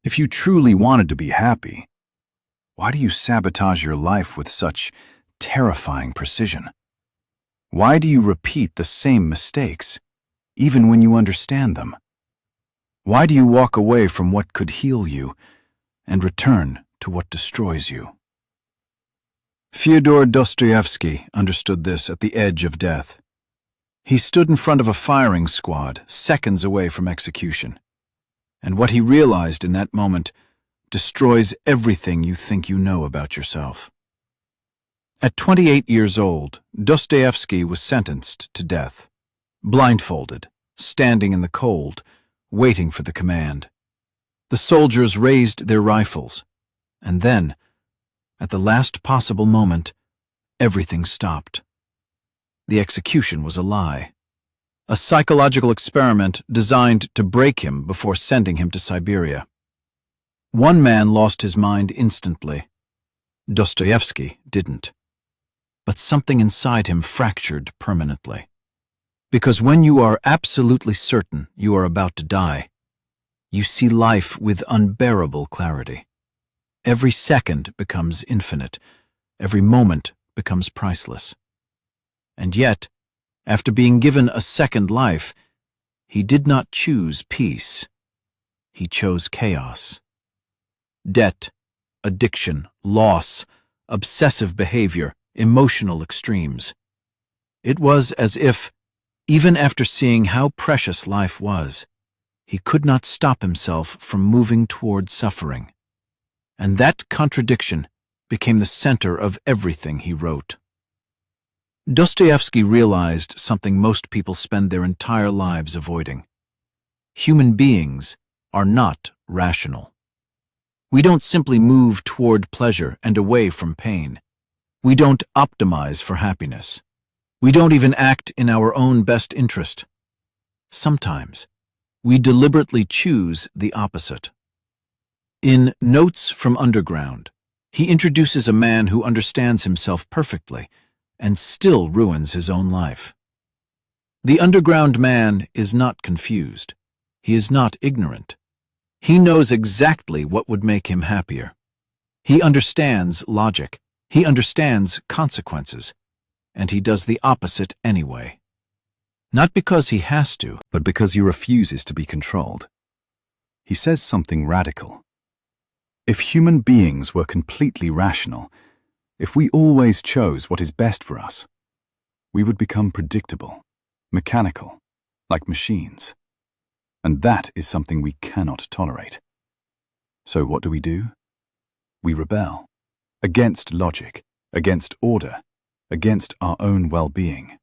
If you truly wanted to be happy, why do you sabotage your life with such terrifying precision? Why do you repeat the same mistakes, even when you understand them? Why do you walk away from what could heal you and return to what destroys you? Fyodor Dostoevsky understood this at the edge of death. He stood in front of a firing squad, seconds away from execution. And what he realized in that moment destroys everything you think you know about yourself. At 28 years old, Dostoevsky was sentenced to death, blindfolded, standing in the cold, waiting for the command. The soldiers raised their rifles, and then, at the last possible moment, everything stopped. The execution was a lie, a psychological experiment designed to break him before sending him to Siberia. One man lost his mind instantly. Dostoevsky didn't. But something inside him fractured permanently. Because when you are absolutely certain you are about to die, you see life with unbearable clarity. Every second becomes infinite. Every moment becomes priceless. And yet, after being given a second life, he did not choose peace. He chose chaos. Debt, addiction, loss, obsessive behavior, emotional extremes. It was as if, even after seeing how precious life was, he could not stop himself from moving toward suffering. And that contradiction became the center of everything he wrote. Dostoevsky realized something most people spend their entire lives avoiding. Human beings are not rational. We don't simply move toward pleasure and away from pain. We don't optimize for happiness. We don't even act in our own best interest. Sometimes, we deliberately choose the opposite. In Notes from Underground, he introduces a man who understands himself perfectly and still ruins his own life. The underground man is not confused. He is not ignorant. He knows exactly what would make him happier. He understands logic. He understands consequences. And he does the opposite anyway. Not because he has to, but because he refuses to be controlled. He says something radical. If human beings were completely rational, if we always chose what is best for us, we would become predictable, mechanical, like machines. And that is something we cannot tolerate. So what do? We rebel. Against logic, against order, against our own well-being.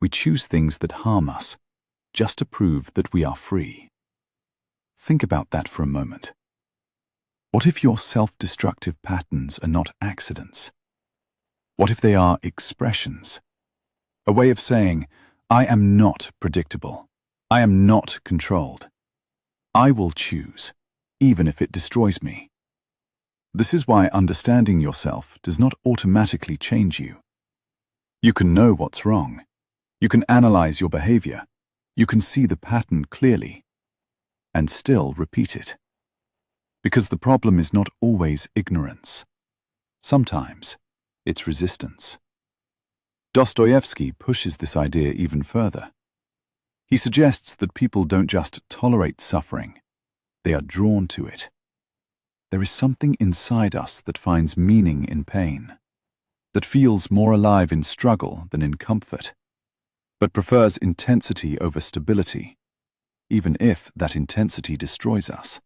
We choose things that harm us, just to prove that we are free. Think about that for a moment. What if your self-destructive patterns are not accidents? What if they are expressions? A way of saying, I am not predictable. I am not controlled. I will choose, even if it destroys me. This is why understanding yourself does not automatically change you. You can know what's wrong. You can analyze your behavior. You can see the pattern clearly, and still repeat it. Because the problem is not always ignorance. Sometimes it's resistance. Dostoevsky pushes this idea even further. He suggests that people don't just tolerate suffering, they are drawn to it. There is something inside us that finds meaning in pain, that feels more alive in struggle than in comfort, but prefers intensity over stability, even if that intensity destroys us.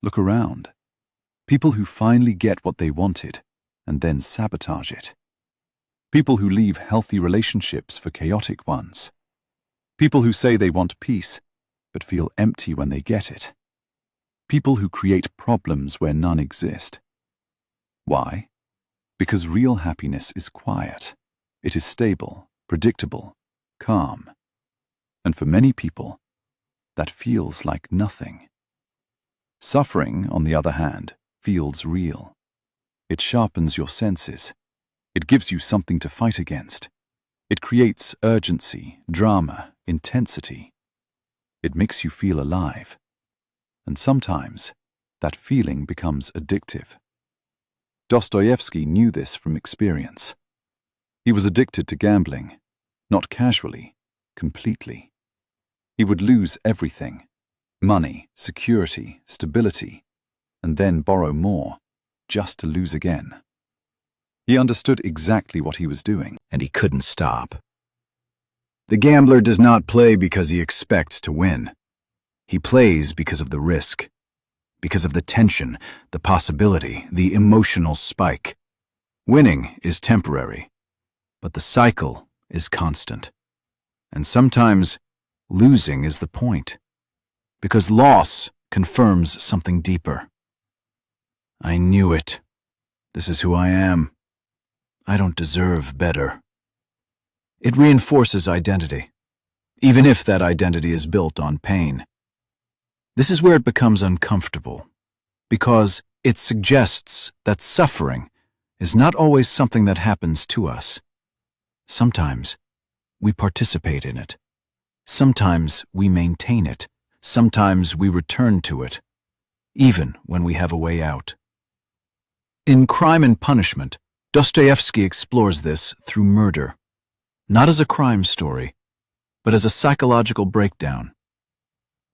Look around. People who finally get what they wanted and then sabotage it. People who leave healthy relationships for chaotic ones. People who say they want peace but feel empty when they get it. People who create problems where none exist. Why? Because real happiness is quiet. It is stable, predictable, calm. And for many people, that feels like nothing. Suffering, on the other hand, feels real. It sharpens your senses. It gives you something to fight against. It creates urgency, drama, intensity. It makes you feel alive. and sometimes that feeling becomes addictive. Dostoevsky knew this from experience. He was addicted to gambling, not casually, completely. He would lose everything: money, security, stability, and then borrow more, just to lose again. He understood exactly what he was doing, and he couldn't stop. The gambler does not play because he expects to win. He plays because of the risk, because of the tension, the possibility, the emotional spike. Winning is temporary, but the cycle is constant. And sometimes losing is the point, because loss confirms something deeper. I knew it. This is who I am. I don't deserve better. It reinforces identity, even if that identity is built on pain. This is where it becomes uncomfortable, because it suggests that suffering is not always something that happens to us. Sometimes we participate in it. Sometimes we maintain it. Sometimes we return to it, even when we have a way out. In Crime and Punishment, Dostoevsky explores this through murder, not as a crime story, but as a psychological breakdown.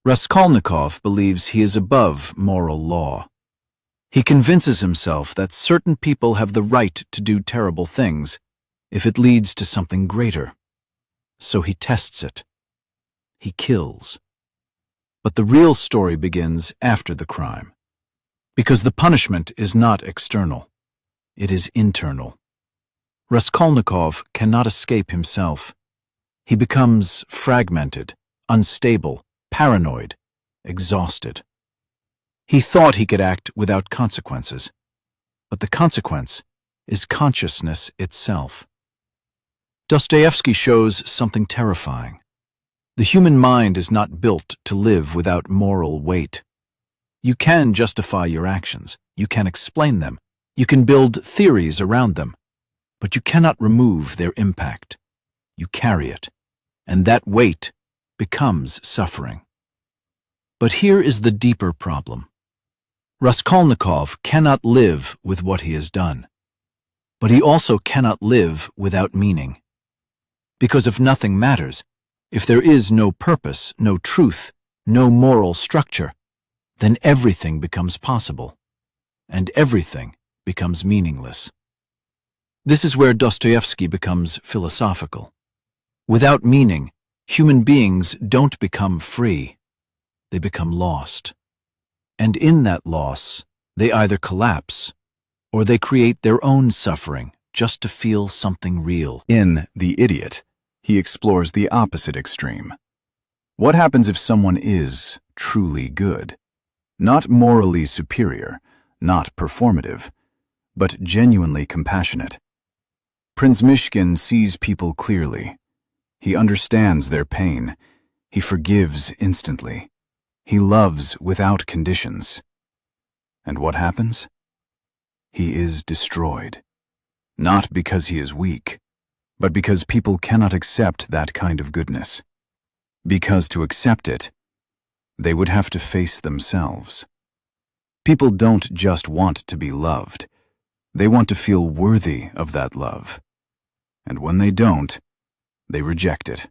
Raskolnikov believes he is above moral law. He convinces himself that certain people have the right to do terrible things if it leads to something greater. So he tests it. He kills. But the real story begins after the crime, because the punishment is not external. It is internal. Raskolnikov cannot escape himself. He becomes fragmented, unstable, paranoid, exhausted. He thought he could act without consequences, but the consequence is consciousness itself. Dostoevsky shows something terrifying. The human mind is not built to live without moral weight. You can justify your actions, you can explain them, you can build theories around them, but you cannot remove their impact. You carry it, and that weight becomes suffering. But here is the deeper problem. Raskolnikov cannot live with what he has done, but he also cannot live without meaning. Because if nothing matters, if there is no purpose, no truth, no moral structure, then everything becomes possible, and everything becomes meaningless. This is where Dostoevsky becomes philosophical. Without meaning, human beings don't become free. They become lost. And in that loss, they either collapse or they create their own suffering just to feel something real. In The Idiot, he explores the opposite extreme. What happens if someone is truly good? Not morally superior, not performative, but genuinely compassionate. Prince Mishkin sees people clearly. He understands their pain. He forgives instantly. He loves without conditions. And what happens? He is destroyed. Not because he is weak, but because people cannot accept that kind of goodness. Because to accept it, they would have to face themselves. People don't just want to be loved. They want to feel worthy of that love. And when they don't, they reject it,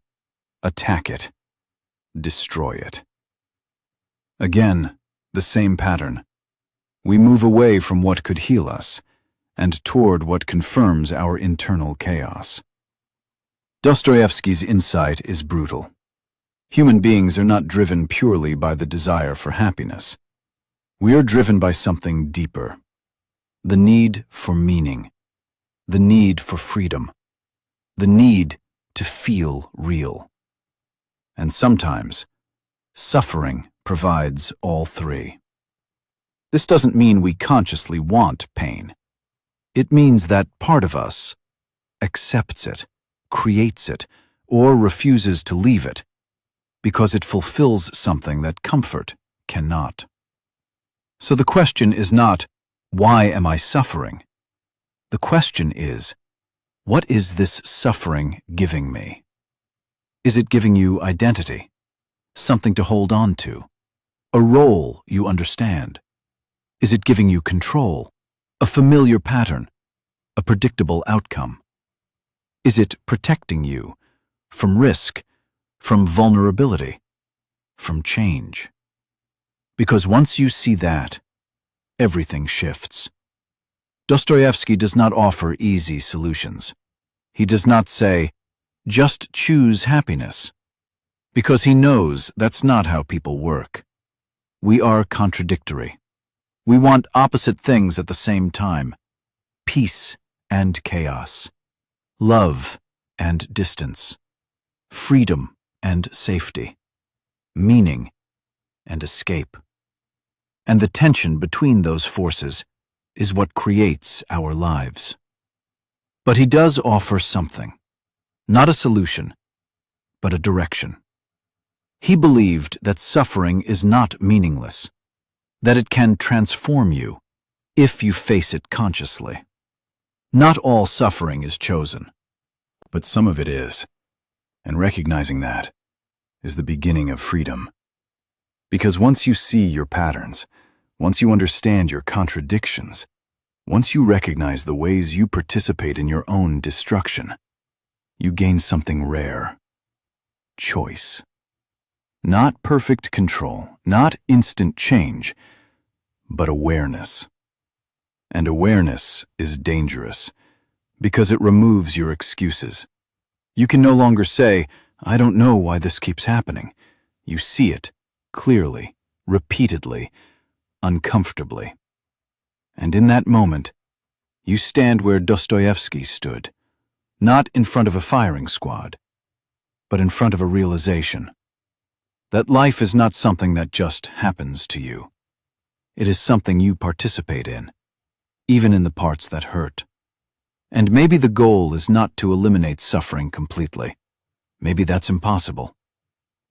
attack it, destroy it. Again, the same pattern. We move away from what could heal us and toward what confirms our internal chaos. Dostoevsky's insight is brutal. Human beings are not driven purely by the desire for happiness. We are driven by something deeper. The need for meaning. The need for freedom. The need to feel real. And sometimes, suffering provides all three. This doesn't mean we consciously want pain. It means that part of us accepts it, creates it, or refuses to leave it, because it fulfills something that comfort cannot. So the question is not, why am I suffering? The question is, what is this suffering giving me? Is it giving you identity, something to hold on to, A role you understand? Is it giving you control, a familiar pattern, a predictable outcome? Is it protecting you from risk, from vulnerability, from change? Because once you see that, everything shifts. Dostoevsky does not offer easy solutions. He does not say, just choose happiness, because he knows that's not how people work. We are contradictory. We want opposite things at the same time: peace and chaos, love and distance, freedom and safety, meaning and escape. And the tension between those forces is what creates our lives. But he does offer something, not a solution, but a direction. He believed that suffering is not meaningless, that it can transform you if you face it consciously. Not all suffering is chosen, But some of it is, and recognizing that is the beginning of freedom. Because once you see your patterns, once you understand your contradictions, once you recognize the ways you participate in your own destruction, you gain something rare: choice. Not perfect control, not instant change, but awareness. And awareness is dangerous because it removes your excuses. You can no longer say, I don't know why this keeps happening. You see it clearly, repeatedly, uncomfortably. And in that moment, you stand where Dostoevsky stood, not in front of a firing squad, but in front of a realization that life is not something that just happens to you. It is something you participate in, even in the parts that hurt. And maybe the goal is not to eliminate suffering completely. Maybe that's impossible.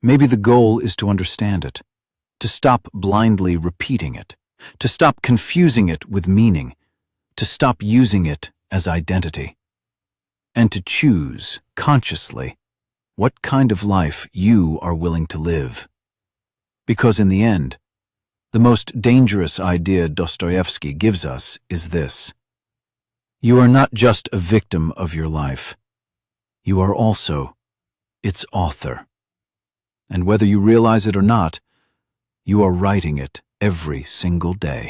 Maybe the goal is to understand it, to stop blindly repeating it, to stop confusing it with meaning, to stop using it as identity, and to choose consciously what kind of life you are willing to live. Because in the end, the most dangerous idea Dostoevsky gives us is this: you are not just a victim of your life. You are also its author. And whether you realize it or not, you are writing it every single day.